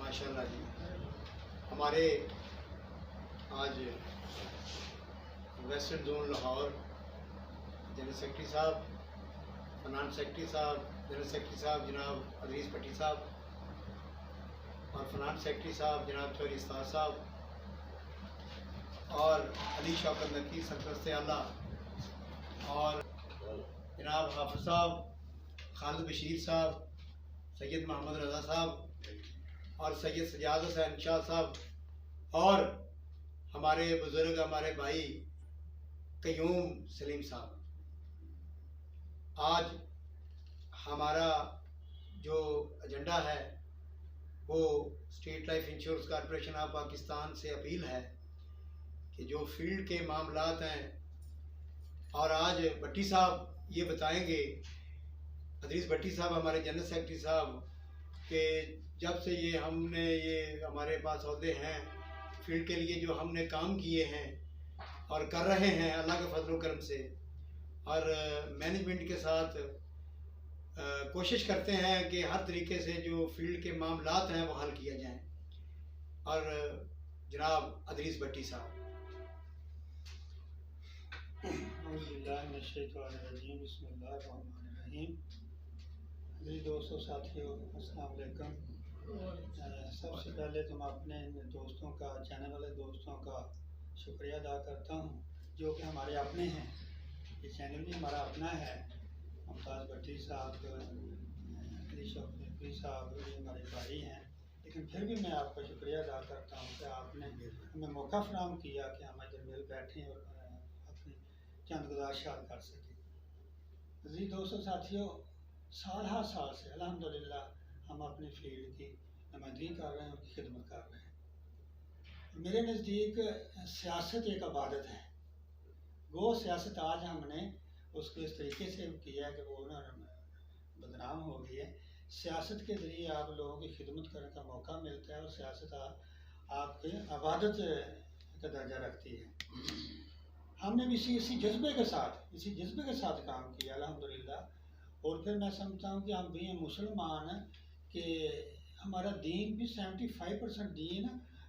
माशाल्लाह जी, हमारे आज western zone Lahore general secretary साहब, फाइनेंस सेक्रेटरी साहब, जनरल सेक्रेटरी साहब जनाब अदरीस भट्टी साहब और फाइनेंस सेक्रेटरी साहब जनाब चौधरी इस्तार साहब और अली शौकत नकी सरपरस्त आला और जनाब हाफिज साहब, खालिद बशीर साहब, सैयद मोहम्मद रज़ा साहब और सैयद सजाद हुसैन शाह साहब और हमारे बुज़ुर्ग हमारे भाई क़य्यूम सलीम साहब। आज हमारा जो एजेंडा है वो state life insurance corporation of Pakistan से अपील है कि जो फील्ड के मामलात हैं, और आज भट्टी साहब ये बताएंगे, अदरीस भट्टी साहब हमारे जनरल सेक्रेटरी साहब, कि जब से ये हमारे पास ओहदे हैं फील्ड के लिए जो हमने काम किए हैं और कर रहे हैं अल्लाह के फजल करम से, और मैनेजमेंट के साथ कोशिश करते हैं कि हर तरीके से जो फील्ड के मामलात हैं वो हल किया जाए। और जनाब अदरीस भट्टी साहब। मेरे दोस्तों साथियों अस्सलाम वालेकुम। सबसे पहले तो मैं अपने दोस्तों का, चैनल वाले दोस्तों का शुक्रिया अदा करता हूँ जो कि हमारे अपने हैं। ये चैनल भी हमारा अपना है। मुमताज़ भट्टी साहब, अली शौकत नकी साहब ये हमारे भाई हैं, लेकिन फिर भी मैं आपका शुक्रिया अदा करता हूँ कि आपने हमें मौका फराहम किया कि हम इधर मिल बैठें और अपनी चंद गुज़ारिशात कर सकें। अज़ीज़ दोस्तों साथियों, साल हर साल से अल्हम्दुलिल्लाह हम अपनी फील्ड की नुमाइंदगी कर रहे हैं, उनकी खिदमत कर रहे हैं। मेरे नज़दीक सियासत एक इबादत है। वो सियासत आज हमने उसको इस तरीके से किया कि वो ना बदनाम हो गई है। सियासत के ज़रिए आप लोगों की खिदमत करने का मौका मिलता है और सियासत आपके इबादत का दर्जा रखती है। हमने भी इसी जज्बे के साथ काम किया अल्हम्दुलिल्लाह। और फिर मैं समझता हूँ कि हम भी हैं मुसलमान कि हमारा दीन भी 75% दीन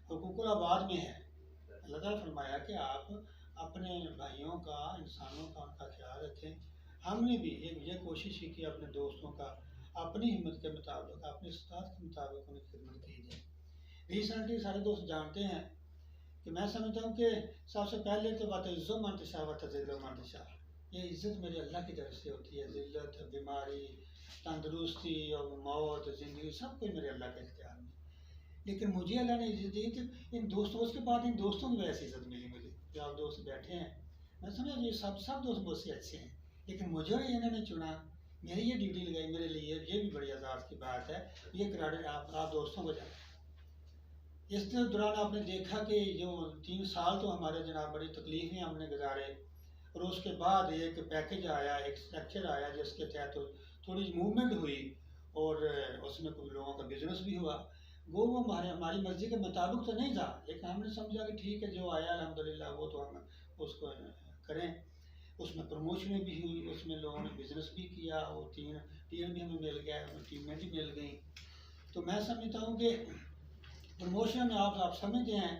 हुकूकुल आबाद में है। अल्लाह ताला फरमाया कि आप अपने भाइयों का, इंसानों का, उनका ख्याल रखें। हमने भी ये कोशिश की कि अपने दोस्तों का अपनी हिम्मत के मुताबिक, अपनी इस्तात के मुताबिक उनकी खिदमत की जाए। रिसेंटली सारे दोस्त जानते हैं कि मैं समझता हूँ कि सबसे पहले तो बात इज़्ज़त मंतशा व तज़िल्लुल मंतशा। ये इज़्ज़त मेरे अल्लाह की तरफ से होती है। ज़िल्लत, बीमारी, तंदुरुस्ती और मौत, ज़िंदगी सब कुछ मेरे अल्लाह के इख्तियार में। लेकिन मुझे अल्लाह ने इज़्ज़त दी थी इन दोस्तों, उसके बाद इन दोस्तों की वजह से इज़्ज़त मिली मुझे। जो आप दोस्त बैठे हैं, मैं समझा ये सब दोस्त मुझसे अच्छे हैं, लेकिन मुझे इन्होंने चुना, मेरी ये ड्यूटी लगाई मेरे लिए। ये भी बड़ी एजाज़ की बात है। ये क्रेडिट आप दोस्तों को जाए। इस दौरान आपने देखा कि जो 3 साल तो हमारे जनाब बड़ी तकलीफ़ें हमने गुजारे, और उसके बाद एक पैकेज आया, एक स्ट्रक्चर आया जिसके तहत थोड़ी मूवमेंट हुई और उसमें कुछ लोगों का बिजनेस भी हुआ। वो हमारी मर्ज़ी के मुताबिक तो नहीं था, लेकिन हमने समझा कि ठीक है, जो आया अल्हम्दुलिल्लाह वो तो हम उसको करें। उसमें प्रमोशनें भी हुई, उसमें लोगों ने बिज़नेस भी किया, वो टीम भी हमें मिल गया, टीमें भी मिल गई। तो मैं समझता हूँ कि प्रमोशन में आप समझते हैं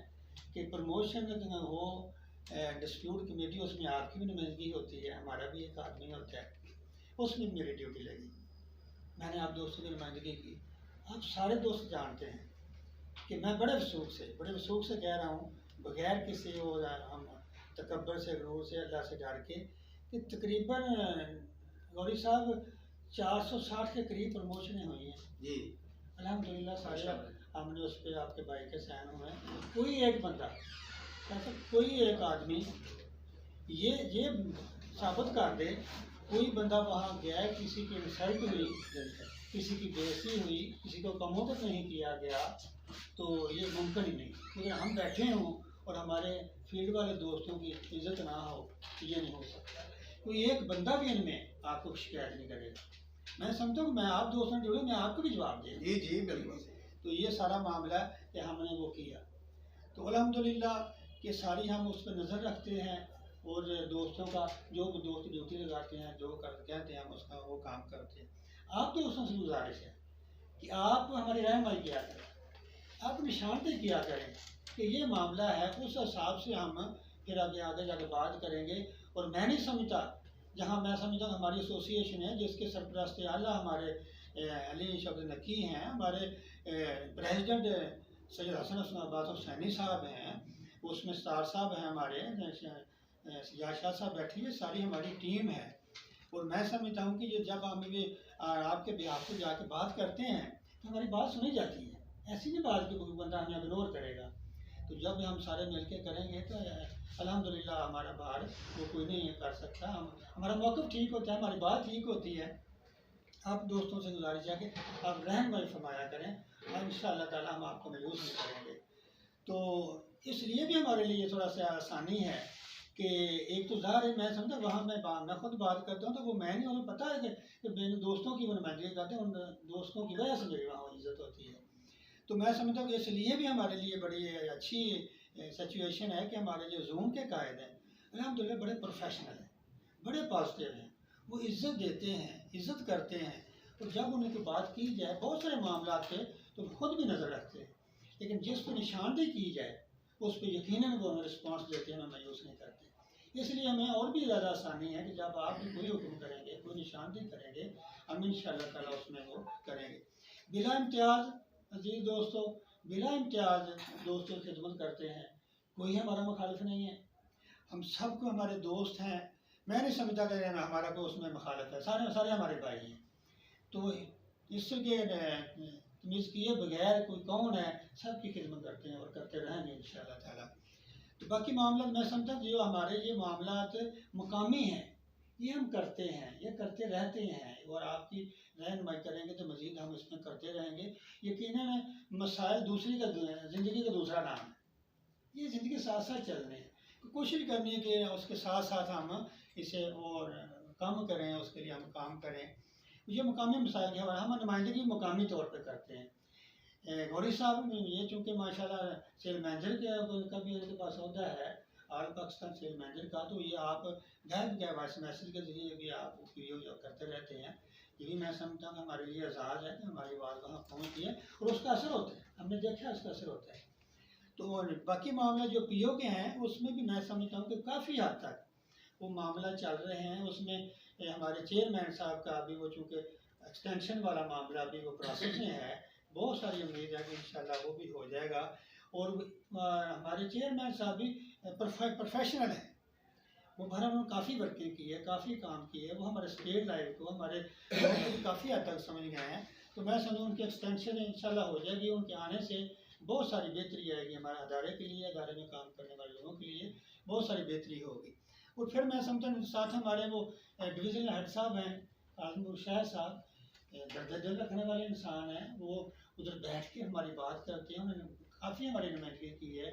कि प्रमोशन हो डिस्प्यूट कमेटी, उसमें आपकी भी नुमाइंदगी होती है, हमारा भी एक आदमी होता है, उसमें मेरी ड्यूटी लगी। मैंने आप दोस्तों की नुमाइंदगी की आप सारे दोस्त जानते हैं कि मैं बड़े वसूख से कह रहा हूँ, बगैर किसी वो हम तकब्बर से, गुरूर से, अल्लाह से डर के, कि तकरीबन गौरी साहब 460 के करीब प्रमोशनें हुई हैं जी अल्हम्दुलिल्लाह। सारे हमने उस पर आपके भाई के साइन हुए हैं। कोई एक बंदा ऐसा, कोई एक आदमी ये साबित कर दे, कोई बंदा वहाँ गया है, किसी की इंसल्ट हुई, किसी की बेइज्जती हुई, किसी को कमोदत नहीं किया गया, तो ये मुमकिन ही नहीं। अगर हम बैठे हों और हमारे फील्ड वाले दोस्तों की इज्जत ना हो, ये नहीं हो सकता। कोई एक बंदा भी इनमें आपको शिकायत नहीं करेगा। मैं समझता हूँ, मैं आप दोस्तों जुड़े, मैं आपको भी जवाब दे। जी जी बिल्कुल। तो ये सारा मामला कि हमने वो किया, तो अल्हम्दुलिल्लाह कि सारी हम उस पर नज़र रखते हैं, और दोस्तों का जो दोस्त ड्यूटी लगाते हैं, जो कहते हैं हम उसका वो काम करते हैं। आप दोस्तों से गुजारिश है कि आप हमारी रहनुमाई किया करें, आप निशानदेही किया करें कि ये मामला है, उस हिसाब से हम फिर आगे जाके बात करेंगे। और मैं नहीं समझता, जहाँ मैं समझता हूँ हमारी एसोसिएशन है जिसके सरपरस्त आला हमारे अली शब्द नकी हैं, हमारे प्रेसिडेंट सैयद हसन अब्बास हुसैनी साहब हैं, उसमें स्टार साहब हैं, हमारे सियाज शाह साहब बैठी है, सारी हमारी टीम है। और मैं समझता हूँ कि ये जब हम ये आपके बिहार पे जाके बात करते हैं तो हमारी बात सुनी जाती है। ऐसी नहीं बात कि कोई बंदा हमें इग्नोर करेगा। तो जब हम सारे मिलके करेंगे तो अल्हम्दुलिल्लाह हमारा बाहर वो कोई नहीं कर सकता। हमारा मौक़िफ़ ठीक होता है, हमारी बात ठीक होती है। आप दोस्तों से गुजारिश है कि आप रहनुमाई फरमाया करें, और इंशाअल्लाह ताला हम आपको मायूस नहीं करेंगे। तो इसलिए भी हमारे लिए थोड़ा सा आसानी है कि एक तो ज़ाहिर है, मैं समझता वहाँ मैं खुद बात करता हूँ तो वो मैं नहीं, उन्हें पता है कि मेरे दोस्तों की वो नुमाइंदगी करते हैं, उन दोस्तों की वजह से मेरी वहाँ इज़्ज़त होती है। तो मैं समझता हूँ कि इसलिए भी हमारे लिए बड़ी अच्छी सिचुएशन है कि हमारे जो जूम के कायद हैं अल्हम्दुलिल्लाह बड़े प्रोफेशनल हैं, बड़े पॉजिटिव हैं, वो इज़्ज़त देते हैं, इज़्ज़त करते हैं। और जब उनकी बात की जाए बहुत सारे मामला थे तो खुद भी नज़र रखते हैं, लेकिन जिस पर निशानदेही की जाए उस पर यकीनन वो रिस्पॉन्स देते हैं, हमें मायूस नहीं करते। इसलिए हमें और भी ज़्यादा आसानी है कि जब आप भी कोई हुक्म करेंगे, कोई निशानदेही करेंगे, हम इंशाअल्लाह ताला उसमें वो करेंगे। बिला इम्तियाज़ अजीज दोस्तों, बिला इम्तियाज़ दोस्तों की खिदमत करते हैं, कोई हमारा मुखालिफ नहीं है, हम सब को हमारे दोस्त हैं। मैं नहीं समझता कि हमारा कोई उसमें मुखालिफ है, सारे हमारे भाई हैं। तो इसके तमीज़ किए बगैर कोई कौन है, सब की खिदमत करते हैं और करते रहेंगे इंशाअल्लाह ताला। तो बाकी मामला मैं समझता हूँ जो हमारे ये मामलात मुकामी हैं, ये हम करते हैं, ये करते रहते हैं, और आपकी रहनुमाई करेंगे तो मज़ीद हम इसमें करते रहेंगे। यकीनन मसाइल दूसरी का ज़िंदगी का दूसरा नाम है, ये ज़िंदगी साथ साथ चलने हैं। कोशिश करनी है कि उसके साथ साथ हम इसे और कम करें, उसके लिए हम काम करें। ये मुकामी मसाइल के हवाले हम नुमाइंदगी मुकामी तौर पर करते हैं। गौरी साहब ये चूँकि माशाल्लाह सेल मैनेजर का भी इनके पास होता है, ऑल पाकिस्तान सेल मैनेजर का, तो ये आप गैर वॉइस मैसेज के ज़रिए भी आप वीडियो करते रहते हैं। ये भी मैं समझता हूँ हमारे लिए एजाज़ है कि हमारी बात वहाँ पहुँचती है और उसका असर होता है, हमने देखा उसका असर होता है। तो बाकी मामले जो पीओ के हैं उसमें भी मैं समझता हूँ कि काफ़ी हद तक वो मामला चल रहे हैं। उसमें हमारे चेयरमैन साहब का भी वो चूँकि एक्सटेंशन वाला मामला भी वो प्रोसेस में है, बहुत सारी उम्मीद है कि इंशाल्लाह वो भी हो जाएगा। और हमारे चेयरमैन साहब भी प्रोफेशनल हैं, वो भरा उन्होंने काफ़ी वर्किंग की है, काफ़ी काम की है, वो हमारे स्टेट लाइफ को हमारे काफ़ी हद तक समझ गए हैं। तो मैं समझूँ उनकी एक्सटेंशन इंशाल्लाह हो जाएगी, उनके आने से बहुत सारी बेहतरी आएगी हमारे अदारे के लिए, अदारे में काम करने वाले लोगों के लिए बहुत सारी बेहतरी होगी। और फिर मैं समझता हूँ साथ हमारे वो डिवीज़नल हेड साहब हैं आजम शाह साहब, दर्द दिल रखने वाले इंसान हैं, वो उधर बैठ के हमारी बात करते हैं, उन्होंने काफ़ी हमारी नुमाइंदगी की है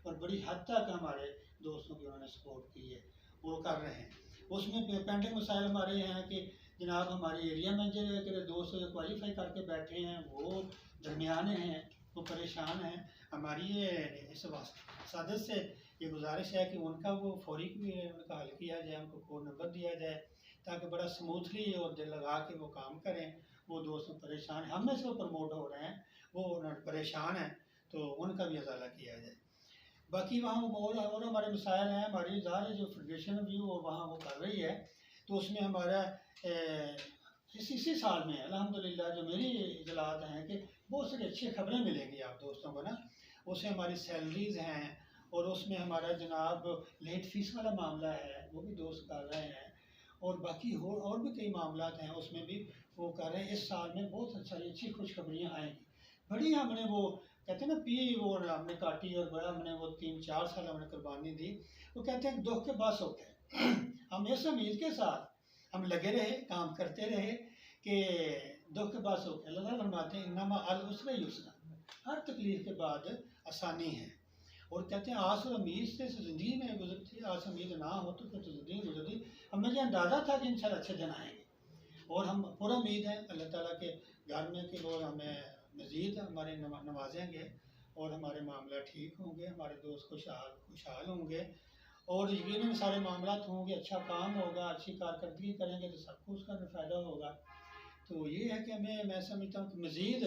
और बड़ी हद तक हमारे दोस्तों की उन्होंने सपोर्ट की है, वो कर रहे हैं। उसमें पेंडिंग मसाइल हमारे हैं कि जनाब हमारे एरिया मैनेजर के दोस्त क्वालिफाई करके बैठे हैं, वो दरमियाने हैं, वो परेशान हैं। हमारी ये इस सादत से ये गुजारिश है कि उनका वो फौरी उनका हल किया जाए, उनको फ़ोन नंबर दिया जाए ताकि बड़ा स्मूथली और दिल लगा के वो काम करें। वो दोस्त परेशान हैं, हम में से वो प्रमोट हो रहे हैं, वो परेशान हैं, तो उनका भी अजाला किया जाए। बाकी वहाँ और हमारे मसाइल हैं, हमारी ज़ाहिर जो फेडरेशन व्यू और वहाँ वो कर रही है, तो उसमें हमारा इसी साल में अल्हम्दुलिल्लाह जो मेरी इजलात हैं कि बहुत सारी अच्छी खबरें मिलेंगी आप दोस्तों को ना। उसमें हमारी सैलरीज हैं और उसमें हमारा जनाब लेट फीस वाला मामला है, वो भी दोस्त कर रहे हैं, और बाकी और भी कई मामला हैं उसमें भी वो कर रहे हैं। इस साल में बहुत अच्छी खुशखबरियाँ आएंगी बड़ी। हमने वो कहते हैं ना पी वो हमने काटी और बड़ा हमने वो 3-4 साल हमने कुर्बानी दी। वो कहते हैं दुख के बाद सुख है। हम इस उम्मीद के साथ हम लगे रहे, काम करते रहे कि दुख के बाद सुख है। अल्लाह फरमाते हैं इन्नमा अल उसरा युसरा, हर तकलीफ के बाद आसानी है। और कहते हैं आस और उम्मीद से ज़िंदगी में गुजरती है, आस उम्मीद ना हो तो फिर तो ज़िंदगी गुजरती। हमें ये अंदाज़ा था कि इंशाल्लाह अच्छे दिन आएंगे और हम पूरा उम्मीद है अल्लाह ताला के घर में कि वो हमें मज़ीद हमारे नवाजेंगे और हमारे मामला ठीक होंगे, हमारे दोस्त खुशहाल होंगे और यकीनन सारे मामला होंगे, अच्छा काम होगा, अच्छी कारकर्दगी करेंगे तो सबको उसका फ़ायदा होगा। तो ये है कि मैं समझता हूँ कि मज़ीद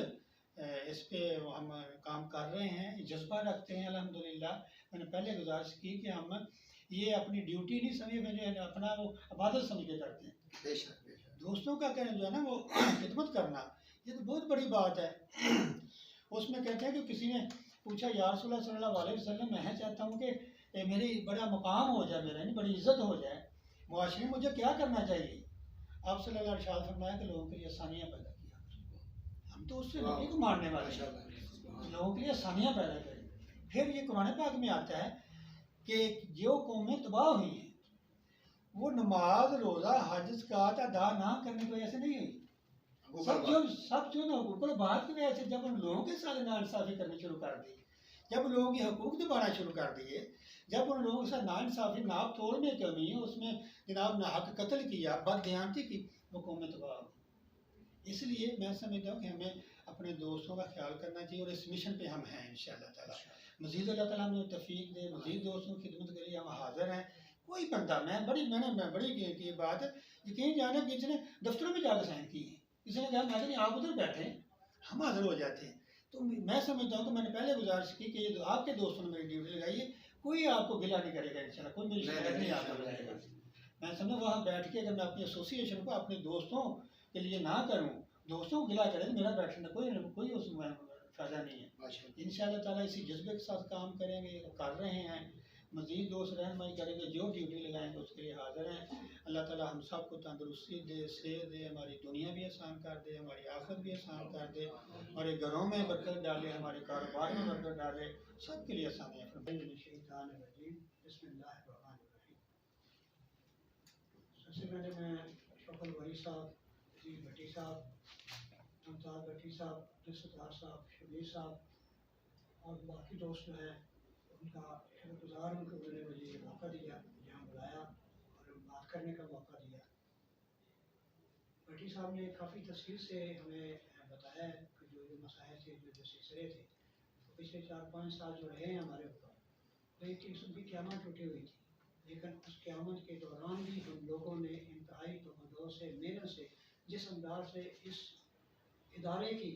इस पे हम काम कर रहे हैं, जज्बा रखते हैं अल्हम्दुलिल्लाह। मैंने पहले गुजारिश की कि हम ये अपनी ड्यूटी नहीं समझे, अपना वो इबादत समझ के करते हैं। बेशक दोस्तों का कहना जो है ना वो खिदमत करना, ये तो बहुत बड़ी बात है। उसमें कहते हैं कि किसी ने पूछा या रसूलल्लाह सल्लल्लाहु अलैहि वसल्लम, मैं चाहता हूँ कि मेरी बड़ा मकाम हो जाए, मेरा नहीं बड़ी इज्जत हो जाए मुआशरे में, मुझे क्या करना चाहिए? आप सल्लल्लाहु अलैहि वसल्लम फरमाया कि लोगों के लिए आसानियाँ पैदा किया। हम तो उससे नबी को मानने वाले हैं, लोगों के लिए आसानियाँ पैदा करें। फिर ये कुरान पाक में आता है कि जो कौमें तबाह हुई हैं वो नमाज रोज़ा हज ज़कात अदा ना करने की वजह से नहीं हुई। सब जो ना हुकूक बात की वजह से, जब उन लोगों के साथ नाइंसाफ़ी करनी शुरू कर दी, जब लोगों के हकूक़ दबाना शुरू कर दिए, जब उन लोगों के साथ नाइंसाफ़ी नाप तोड़ने की कमी है, उसमें जनाब ने हक कत्ल किया, बददियानती की, वो कौमें तबाह हुई। इसलिए मैं समझता हूँ कि हमें अपने दोस्तों का ख्याल करना चाहिए और इस मिशन पे हम हैं इंशाअल्लाह ताला। मज़ीद अल्लाह ताला हमें तौफ़ीक़ दे, मज़ीद दोस्तों की खिदमत के लिए हम हाज़िर हैं। कोई बंदा मैं बड़ी की बात है, यकीन जाने किसी ने दफ्तरों में जाकर साइन की है, किसी ने कहा मैं नहीं आप उधर बैठे, हम हाजिर हो जाते हैं। तो मैं समझता हूँ कि मैंने पहले गुजारिश की कि ये आपके दोस्तों ने मेरी ड्यूटी लगाई है, कोई आपको गिला नहीं करेगा इंशाल्लाह, कोई मेरी शिकायत नहीं आपको लगाएगा। मैं समझा वहाँ बैठ के अगर मैं अपनी एसोसिएशन को अपने दोस्तों के लिए ना करूँ, दोस्तों को गिला करें, मेरा बैठने का कोई उसमें फ़ायदा नहीं है। इंशाअल्लाह ताला इसी जज्बे के साथ काम करेंगे, कर रहे हैं, मज़ीद दोस्त रहनुमाई करेंगे, जो ड्यूटी लगाएंगे उसके लिए हाज़िर हैं। अल्लाह ताला हम सबको तंदुरुस्ती दे, सेहत दे, हमारी दुनिया भी आसान कर दे, हमारी आखिरत भी आसान कर दे, हमारे घरों में बरकत डाले, हमारे कारोबार में बरकत डाले, सब के लिए आसानियाँ फरमाए। सबसे पहले मैं शफल वली साहब, जी भट्टी साहब, अमताज भट्टी साहब, रिश्तेदार साहब, शबीर साहब और बाकी दोस्त जो हैं उनका शुक्रगुजार हूँ कि उन्होंने मुझे ये मौका दिया, यहाँ बुलाया और बात करने का मौका दिया। भट्टी साहब ने काफ़ी तफसील से हमें बताया है कि जो मसाइल थे, जो सिलसिले थे, तो पिछले 4-5 साल जो रहे हैं हमारे ऊपर, तो एक किस्म की क़यामत टूटी हुई थी। लेकिन उस क़यामत के दौरान भी हम लोगों ने इंतहाई तवज्जो से, मेहनत से, जिस अंदाज से इस इदारे की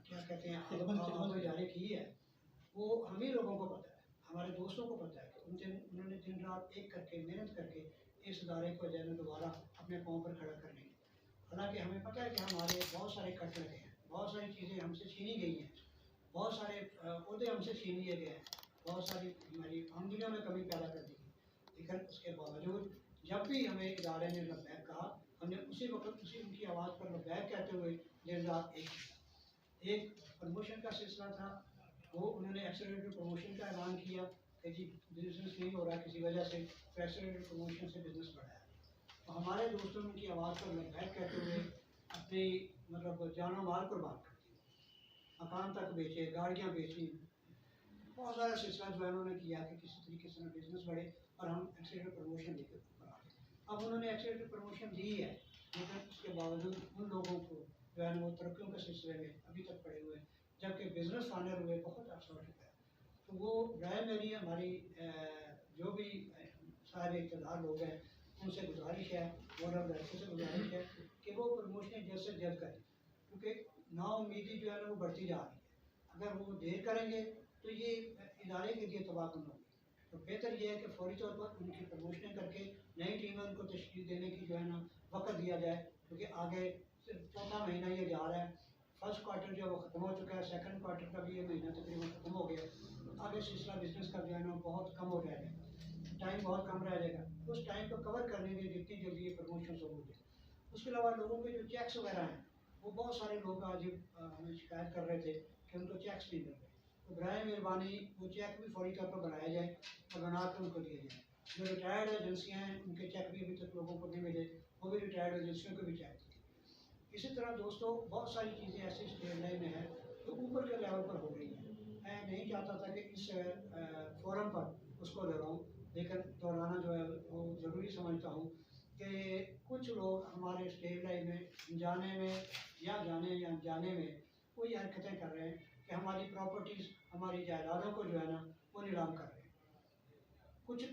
क्या कहते हैं खिदमत जारी की है, वो हम ही लोगों को पता है, हमारे दोस्तों को पता है कि उन्होंने दिन रात एक करके मेहनत करके इस इदारे को जो है दोबारा अपने पाँव पर खड़ा करने की। हालांकि हमें पता है कि हमारे बहुत सारे कट लगे हैं, बहुत सारी चीज़ें हमसे छीनी गई हैं, बहुत सारे ओहदे हमसे छीन लिए गए हैं, बहुत सारी हमारी आमदनियों में कमी पैदा कर दी गई। लेकिन उसके बावजूद जब भी हमें इदारे ने लब्बैक कहा, हमने उसी वक्त उनकी आवाज़ पर लब्बैक कहते हुए दिन रात एक प्रमोशन का सिलसिला था, वो उन्होंने एक्सेलरेटेड प्रमोशन का ऐलान किया कि जी बिजनेस नहीं हो रहा किसी वजह से, तो एक्सेलरेटेड प्रमोशन से बिजनेस बढ़ाया। तो हमारे दोस्तों ने उनकी आवाज़ पर लब्बैक कहते हुए अपनी मतलब जानो माल कुर्बान कर दी, मकान तक बेचे, गाड़ियाँ बेची, बहुत सारा सिलसिला जो है उन्होंने किया कि किसी तरीके से बिजनेस बढ़े और हम एक्सेलरेटेड प्रमोशन लेकर ऊपर आ गए। अब उन्होंने एक्सेलरेटेड प्रमोशन दी है, लेकिन उसके बावजूद उन लोगों को जो है वो तरक्कियों के सिलसिले में अभी तक पड़े हुए हैं, जबकि बिजनेस फाइनल हुए बहुत अर्सा हो चुका है। तो वो राय मेरी हमारी जो भी सारे इक़्तिदार लोग हैं उनसे गुजारिश है, बोर्ड ऑफ डायरेक्टर से गुजारिश है कि वो प्रमोशन जल्द से जल्द करें, क्योंकि नाउम्मीदी जो है ना वो बढ़ती जा रही है। अगर वो देर करेंगे तो ये इदारे के लिए तबाहकुन होगी। तो बेहतर ये है कि फौरी तौर पर उनकी प्रमोशन करके नई टीमें उनको तश्कील देने की जो है ना वक्त दिया जाए, क्योंकि आगे चौथा महीना ये जा रहा है। फर्स्ट क्वार्टर जो वो ख़त्म हो चुका है, सेकंड क्वार्टर का भी ये महीना तकरीबन ख़त्म हो गया। आगे सिलसिला बिजनेस का जो है ना बहुत कम हो जाएगा, टाइम बहुत कम रह जाएगा। उस टाइम को कवर करने के लिए जितनी जल्दी ये प्रमोशन शुरू हो जाए। उसके अलावा लोगों के जो चेक्स वगैरह हैं, वो बहुत सारे लोग आज हमें शिकायत कर रहे थे कि उनको चेक्स नहीं मिल रहे। तो बराए मेहरबानी वो चेक भी फौरी तौर पर बनाया जाए और बना कर उनको दिए जाए। जो रिटायर्ड एजेंसियाँ हैं उनके चेक भी अभी तक लोगों को नहीं मिले, वो भी रिटायर्ड एजेंसियों को भी चेक दिए। इसी तरह दोस्तों बहुत सारी चीज़ें ऐसी स्टेट लाइन में हैं जो ऊपर के लेवल पर हो रही हैं। मैं नहीं चाहता था कि इस फोरम पर उसको दोहराऊँ, लेकिन दोहराना जो है वो ज़रूरी समझता हूँ कि कुछ लोग हमारे स्टेट लाइन में जाने में या अनजाने में वो ये हरकतें कर रहे हैं कि हमारी प्रॉपर्टीज़, हमारी जायदादों को जो है ना वो नीलाम कर रहे हैं। कुछ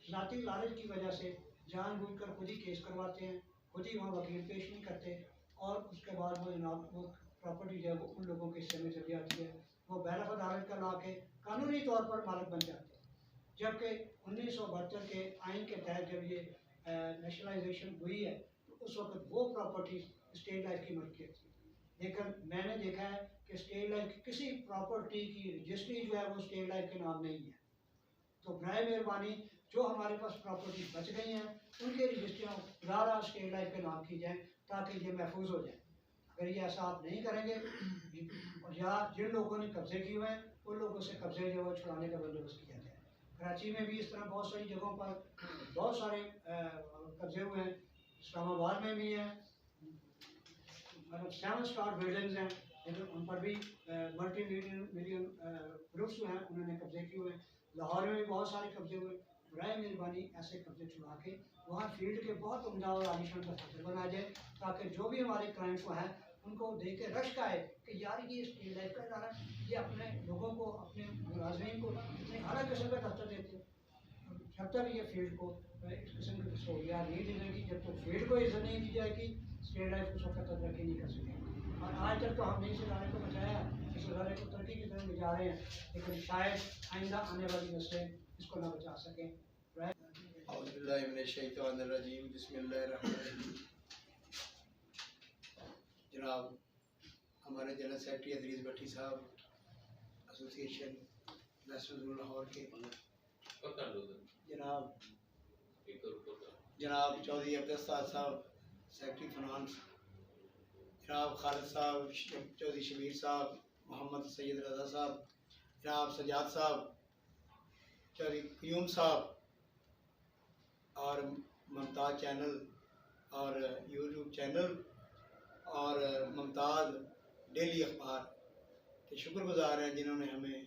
ज़ाती लालच की वजह से जानबूझकर खुद ही केस करवाते हैं, खुद ही वहाँ वकील पेश नहीं करते और उसके बाद वो जनाब वो प्रॉपर्टी जो है वो उन लोगों के हिस्से में चली जाती है। वो बैरफ अदालत का ला के कानूनी तौर पर मालिक बन जाते हैं। जबकि 1972 के आइन के तहत जब ये नेशनलाइजेशन हुई है तो उस वक्त वो प्रॉपर्टीज स्टेट लाइफ की मलकियत थी। लेकिन मैंने देखा है कि स्टेट लाइफ की किसी प्रॉपर्टी की रजिस्ट्री जो है वो स्टेट लाइफ के नाम नहीं है। तो बराए मेहरबानी जो हमारे पास प्रॉपर्टी बच गई हैं उनके रजिस्ट्रियाँ दोबारा स्टेट लाइफ के नाम की जाएँ ताकि ये महफूज हो जाए। अगर ये ऐसा आप नहीं करेंगे और या जिन लोगों ने कब्जे किए हुए हैं उन लोगों से कब्जे जो है छुड़ाने का बंदोबस्त किया जाए। कराची में भी इस तरह बहुत सारी जगहों पर बहुत सारे कब्जे हुए हैं। इस्लामाबाद में भी हैं, मतलब 7 स्टार बिल्डिंग्स हैं, लेकिन उन पर भी मल्टी मिलियन ग्रुप्स जो हैं उन्होंने कब्जे किए हुए हैं। लाहौर में भी बहुत सारे कब्जे हुए। बराए मेहरबानी ऐसे कब्जे छुड़ा के वहाँ फील्ड के बहुत उम्दा और आलिशान दफ्तर बनाया जाए ताकि जो भी हमारे क्लाइंट्स को हैं उनको देख के रश्क आए कि यार ये स्टेट लाइफ का इदारा है, ये अपने लोगों को, अपने मुलाजमीन को इतने अला किस्म का दफ्तर देते हैं। जब तक ये फील्ड को इस किस्म की सहूलियात नहीं दी जाएगी, जब तक फील्ड को इज्जत नहीं दी जाएगी, स्टेट लाइफ उस वक्त तरक्की नहीं कर सकेगी। और आज तक तो हमने इस इदारे को बचाया, इस इदारे को तरक्की की तरफ ले जा रहे हैं, लेकिन शायद आइंदा आने वाली नस्लें इसको ना बचा सकें। जनाब हमारे जनरल सेक्रेटरी अदरीस भट्टी साहब एसोसिएशन वेस्टर्न लाहौर के, जनाब चौधरी अब्दुल साहब सेक्रेटरी फाइनेंस, जनाब खालिद साहब, चौधरी शबीर साहब, मोहम्मद सैयद रजा साहब, जनाब सजाद साहब, चौधरी क्यूम साहब और मुमताज़ चैनल और यूट्यूब चैनल और मुमताज़ डेली अखबार के शुक्रगुज़ार हैं जिन्होंने हमें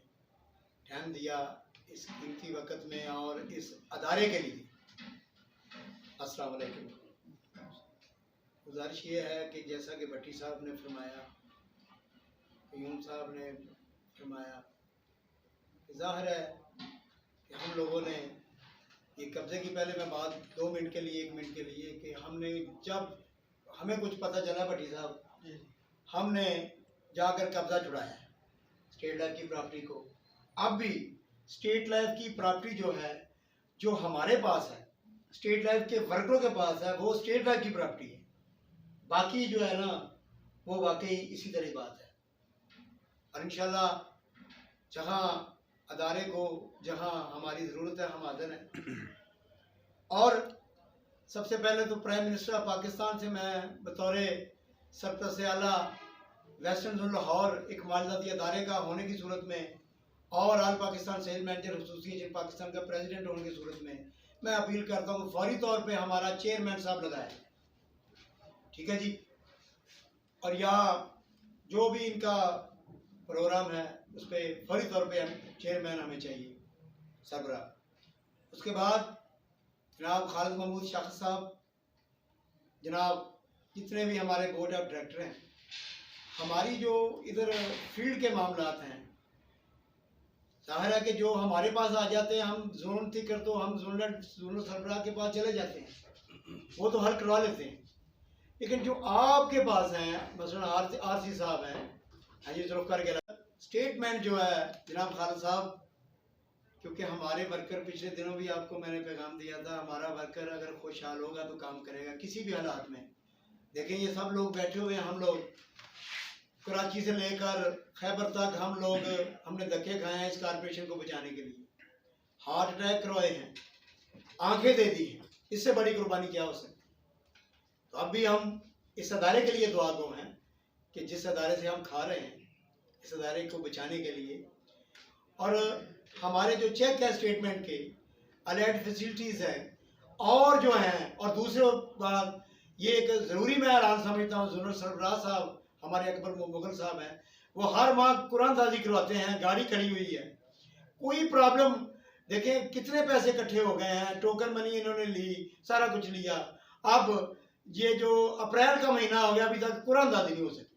टाइम दिया इस कीमती वक्त में और इस अदारे के लिए। अस्सलाम वालेकुम। गुजारिश ये है कि जैसा कि भट्टी साहब ने फरमाया, क्यूम साहब ने फरमाया, ज़ाहिर है कि हम लोगों ने ये कब्ज़े की, पहले मैं बात 2 मिनट के लिए 1 मिनट के लिए कि हमने जब हमें कुछ पता चला भट्टी साहब, हमने जाकर कब्ज़ा छुड़ाया स्टेट लाइफ की प्रॉपर्टी को। अब भी स्टेट लाइफ की प्रॉपर्टी जो है, जो हमारे पास है, स्टेट लाइफ के वर्करों के पास है, वो स्टेट लाइफ की प्रॉपर्टी है। बाकी जो है ना वो वाकई इसी तरह बात है। और इंशाल्लाह जहाँ अदारे को, जहाँ हमारी ज़रूरत है, हम हाज़िर हैं। और सबसे पहले तो प्राइम मिनिस्टर ऑफ पाकिस्तान से मैं बतौर सरपरस्त आला वेस्टर्न जोन लाहौर एक मालियाती अदारे का होने की सूरत में और all Pakistan sale manager association Pakistan का प्रेसिडेंट होने की सूरत में मैं अपील करता हूँ फौरी तौर पे हमारा चेयरमैन साहब लगाए, ठीक है जी। और यहाँ जो भी इनका प्रोग्राम है उस पर फौरी तौर पे चेयरमैन हमें चाहिए, सरबराह। उसके बाद जनाब खालिद महमूद शाखिर साहब, जनाब जितने भी हमारे बोर्ड ऑफ डायरेक्टर हैं, हमारी जो इधर फील्ड के मामलात हैं, ज़ाहिर है कि जो हमारे पास आ जाते हैं, हम जोन थी कर तो हम जोनल सरबराह के पास चले जाते हैं, वो तो हल करवा लेते हैं। लेकिन जो आपके पास हैं, मसलन आरसी साहब हैं, हाँ जी जुल्फ़िकार के स्टेटमेंट जो है जनाब खालिद साहब, क्योंकि हमारे वर्कर, पिछले दिनों भी आपको मैंने पैगाम दिया था, हमारा वर्कर अगर खुशहाल होगा तो काम करेगा किसी भी हालात में। देखें ये सब लोग बैठे हुए हैं, हम लोग कराची से लेकर खैबर तक हमने धक्के खाए हैं इस कारपोरेशन को बचाने के लिए, हार्ट अटैक करवाए हैं, आंखें दे दी हैं, इससे बड़ी कुर्बानी क्या हो सकती। तो अब भी हम इस अदारे के लिए दुआ गो हैं कि जिस अदारे से हम खा रहे हैं इस अदारे को बचाने के लिए, और हमारे जो चेक है स्टेटमेंट के अलर्ट फैसिलिटीज़ हैं और जो हैं, और दूसरी बात ये एक ज़रूरी मैं ऐलान समझता हूँ, जनरल सरबराह साहब हमारे अकबर मुगल साहब हैं, वो हर माह कुरान साजी करवाते हैं, गाड़ी खड़ी हुई है, कोई प्रॉब्लम। देखें कितने पैसे इकट्ठे हो गए हैं, टोकन मनी इन्होंने ली, सारा कुछ लिया। अब ये जो अप्रैल का महीना हो गया अभी तक कुरान दादी नहीं हो सकी।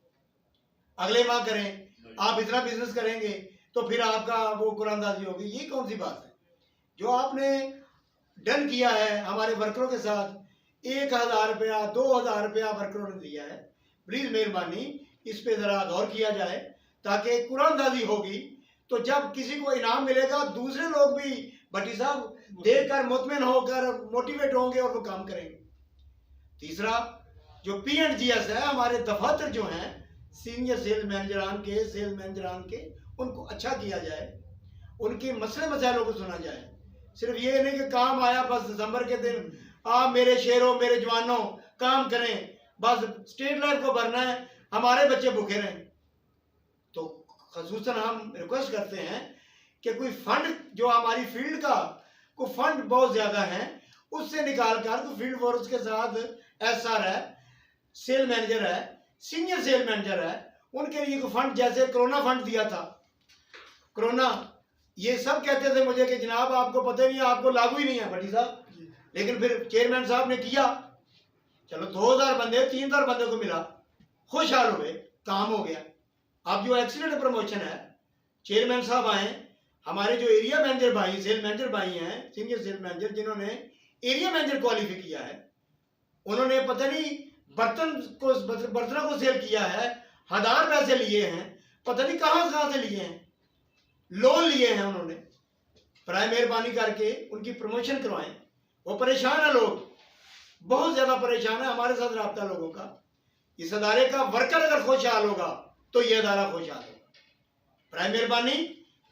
अगले माह करें, आप इतना बिजनेस करेंगे तो फिर आपका वो कुरान दादी होगी, ये कौन सी बात है। जो आपने डन किया है हमारे वर्करों के साथ, 1000 रुपया 2000 रुपया वर्करों ने दिया है, प्लीज़ मेहरबानी इस पे ज़रा गौर किया जाए, ताकि कुरान दादी होगी तो जब किसी को इनाम मिलेगा दूसरे लोग भी भट्टी साहब देखकर मुतमिन होकर मोटिवेट होंगे और वो काम करेंगे। तीसरा जो P&GS है, हमारे दफातर जो हैं सीनियर सेल्स मैनेजरान के उनको अच्छा किया जाए, उनके मसले मसाइलों को सुना जाए। सिर्फ ये नहीं कि काम आया बस दिसंबर के दिन आप मेरे शेरों मेरे जवानों काम करें, बस स्टेट लाइफ को भरना है, हमारे बच्चे भूखे रहें। तो खसूसन हम रिक्वेस्ट करते हैं कि कोई फंड जो हमारी फील्ड का कोई फंड बहुत ज़्यादा है उससे निकाल कर तो फील्ड फोर्स के साथ SR है, सेल मैनेजर है, सीनियर सेल मैनेजर है, उनके लिए कोई फंड, जैसे कोरोना फंड दिया था, कोरोना ये सब कहते थे मुझे कि जनाब आपको पता नहीं है, आपको लागू ही नहीं है भट्टी साहब, लेकिन फिर चेयरमैन साहब ने किया, चलो 2000 बंदे 3000 बंदे को मिला, खुशहाल हुए, काम हो गया। अब जो एक्सीलेंट प्रमोशन है, चेयरमैन साहब आए, हमारे जो एरिया मैनेजर भाई सेल मैनेजर भाई हैं, सीनियर सेल मैनेजर जिन्होंने एरिया मैनेजर क्वालिफाई किया है, उन्होंने पता नहीं बर्तनों को सेल किया है, 1000 पैसे लिए हैं, पता नहीं कहाँ से लिए हैं, लोन लिए हैं उन्होंने। प्राय मेहरबानी करके उनकी प्रमोशन करवाएं। वो परेशान है, लोग बहुत ज़्यादा परेशान है, हमारे साथ रब्ता लोगों का। इस अदारे का वर्कर अगर खुशहाल होगा तो ये अदारा खुशहाल होगा। प्राय मेहरबानी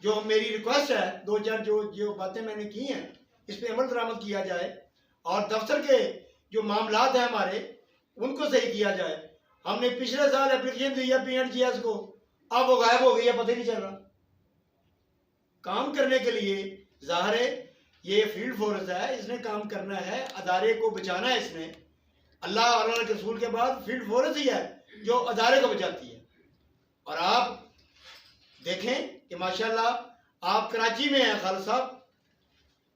जो मेरी रिक्वेस्ट है, 2-4 जो बातें मैंने की हैं इस पर अमल दरामद किया जाए, और दफ्तर के जो मामलात हैं हमारे उनको सही किया जाए। हमने पिछले साल एप्लीकेशन दी है P&GS को, अब वो गायब हो गई है, पता ही नहीं चल रहा। काम करने के लिए ज़ाहिर है ये फील्ड फोर्स है, इसने काम करना है, अदारे को बचाना है इसने। अल्लाह और अल्लाह के रसूल के बाद फील्ड फोर्स ही है जो अदारे को बचाती है। और आप देखें कि माशाल्लाह आप कराची में हैं खालिद साहब,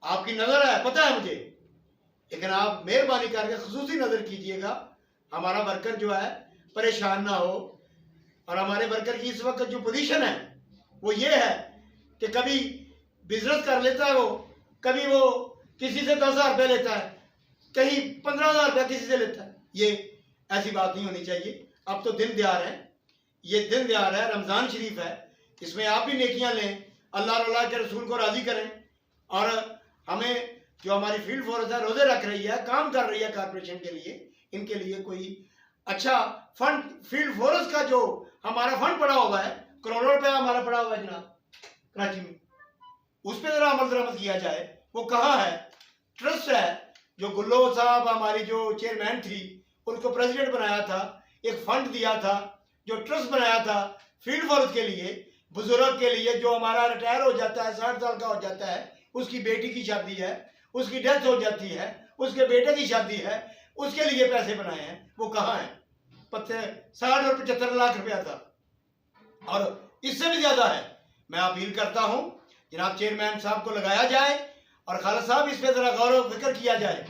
आपकी नज़र है, पता है मुझे, लेकिन आप मेहरबानी करके खुसूसी नज़र कीजिएगा, हमारा वर्कर जो है परेशान ना हो। और हमारे वर्कर की इस वक्त जो पोजीशन है वो ये है कि कभी बिजनेस कर लेता है वो, कभी वो किसी से 10,000 रुपये लेता है, कहीं 15,000 रुपये किसी से लेता है। ये ऐसी बात नहीं होनी चाहिए। अब तो दिन दयार है, ये दिन दयार है, रमज़ान शरीफ है, इसमें आप भी नेकियां लें, अल्लाह और अल्लाह के रसूल को राज़ी करें। और हमें जो हमारी फील्ड फोर्स है रोज़े रख रही है, काम कर रही है कारपोरेशन के लिए, इनके लिए कोई अच्छा फंड, फील्ड फोर्स का जो हमारा फंड पड़ा हुआ है, करोड़ों रुपया हमारा पड़ा हुआ है जनाब कराची में, उस पर ज़रा अमल दरामद किया जाए। वो कहाँ है? ट्रस्ट है, जो गुल्लो साहब हमारी जो चेयरमैन थी उनको प्रेसिडेंट बनाया था, एक फंड दिया था, जो ट्रस्ट बनाया था फील्ड फोर्स के लिए, बुजुर्ग के लिए, जो हमारा रिटायर हो जाता है, 60 साल का हो जाता है, उसकी बेटी की शादी है, उसकी डेथ हो जाती है, उसके बेटे की शादी है, उसके लिए पैसे बनाए हैं। वो कहाँ है? 60 और 75 लाख रुपया था, और इससे भी ज़्यादा है। मैं अपील करता हूँ जनाब चेयरमैन साहब को लगाया जाए, और खालिद साहब इस पर ज़रा गौर व फिक्र किया जाए।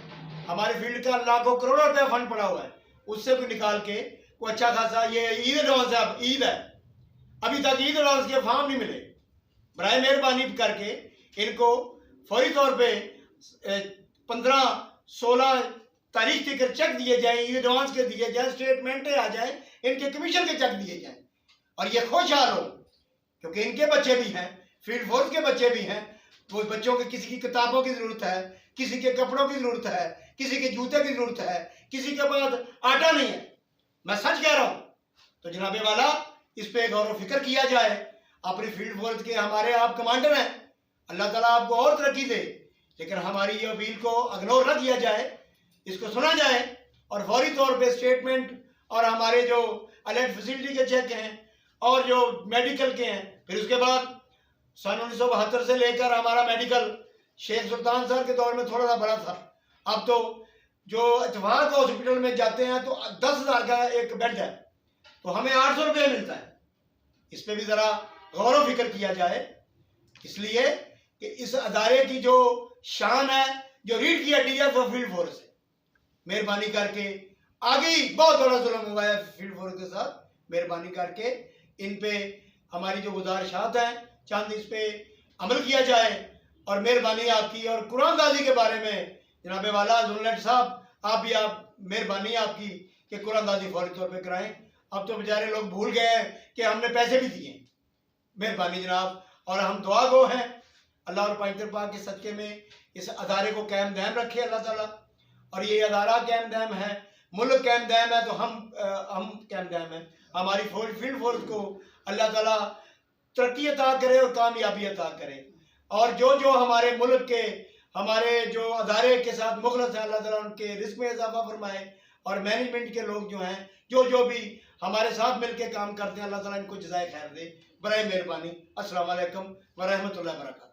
हमारे फील्ड का लाखों करोड़ों रुपया फंड पड़ा हुआ है, उससे भी निकाल के कोई अच्छा खासा, ये ईद एडवांस है, अब ईद है, अभी तक ईद एडवांस के फॉर्म नहीं मिले। बराए मेहरबानी करके इनको फौरी तौर पे 15-16 तारीख तक चेक दिए जाएं, ईद एडवांस के दिए जाएं, स्टेटमेंटें आ जाएं, इनके कमीशन के चेक दिए जाएं, और ये खुशहाल हो, क्योंकि इनके बच्चे भी हैं, फील्ड फोर्स के बच्चे भी हैं। वो बच्चों के किसी की किताबों की ज़रूरत है, किसी के कपड़ों की ज़रूरत है, किसी के जूते की ज़रूरत है, किसी के पास आटा नहीं है, मैं सच कह रहा हूँ। तो जनाबे वाला इस पे गौर व फिक्र किया जाए। अपनी फील्ड फोर्स के हमारे आप कमांडर हैं, अल्लाह ताला आपको और तरक्की दे, लेकिन हमारी ये अपील को इग्नोर न किया जाए, इसको सुना जाए और फौरी तौर पे स्टेटमेंट और हमारे जो अलर्ट फैसिलिटी के चेक हैं और जो मेडिकल के हैं, फिर उसके बाद सन 1972 से लेकर हमारा मेडिकल शेख सुल्तान सर के दौर में थोड़ा सा बड़ा था। अब तो जो इत्तेफाक हॉस्पिटल में जाते हैं तो 10,000 का एक बेड है, तो हमें 800 रुपये मिलता है। इस पे भी ज़रा गौर व फिक्र किया जाए, इसलिए कि इस अदारे की जो शान है, जो रीढ़ की हड्डी है, वो फील्ड फोर्स है। मेहरबानी करके आगे ही बहुत बड़ा जुल्म हुआ है फील्ड फोर्स के साथ, मेहरबानी करके इन पे हमारी जो गुजारिशात हैं चंद इस पे अमल किया जाए। और मेहरबानी आपकी, और कुरान गाजी के बारे में जनाबे वाला जुल्लट साहब, आप भी आप मेहरबानी आपकी कि कुरान गाजी फौरी तौर पे कराएं। अब तो बेचारे लोग भूल गए हैं कि हमने पैसे भी दिए। मेहरबानी जनाब, और हम दुआ गो हैं अल्लाह और पैगंबर पाक के सदके में इस अदारे को कायम दायम रखे अल्लाह ताला। और ये अदारा कायम दायम है, मुल्क कायम दायम है, तो हम कायम दायम है। हमारी फील्ड फोर्स को अल्लाह ताला तरक्की अता करे और कामयाबी अता करे। और जो जो हमारे मुल्क के, हमारे जो अदारे के साथ मुखलस हैं, अल्लाह ताला उनके रिस्क में इजाफा फरमाए। और मैनेजमेंट के लोग जो हैं, जो भी हमारे साथ मिलकर काम करते हैं, अल्लाह ताला इनको जज़ाए खैर दे। बराए मेहरबानी। अस्सलाम वालेकुम व रहमतुल्लाहि व बरकातहू।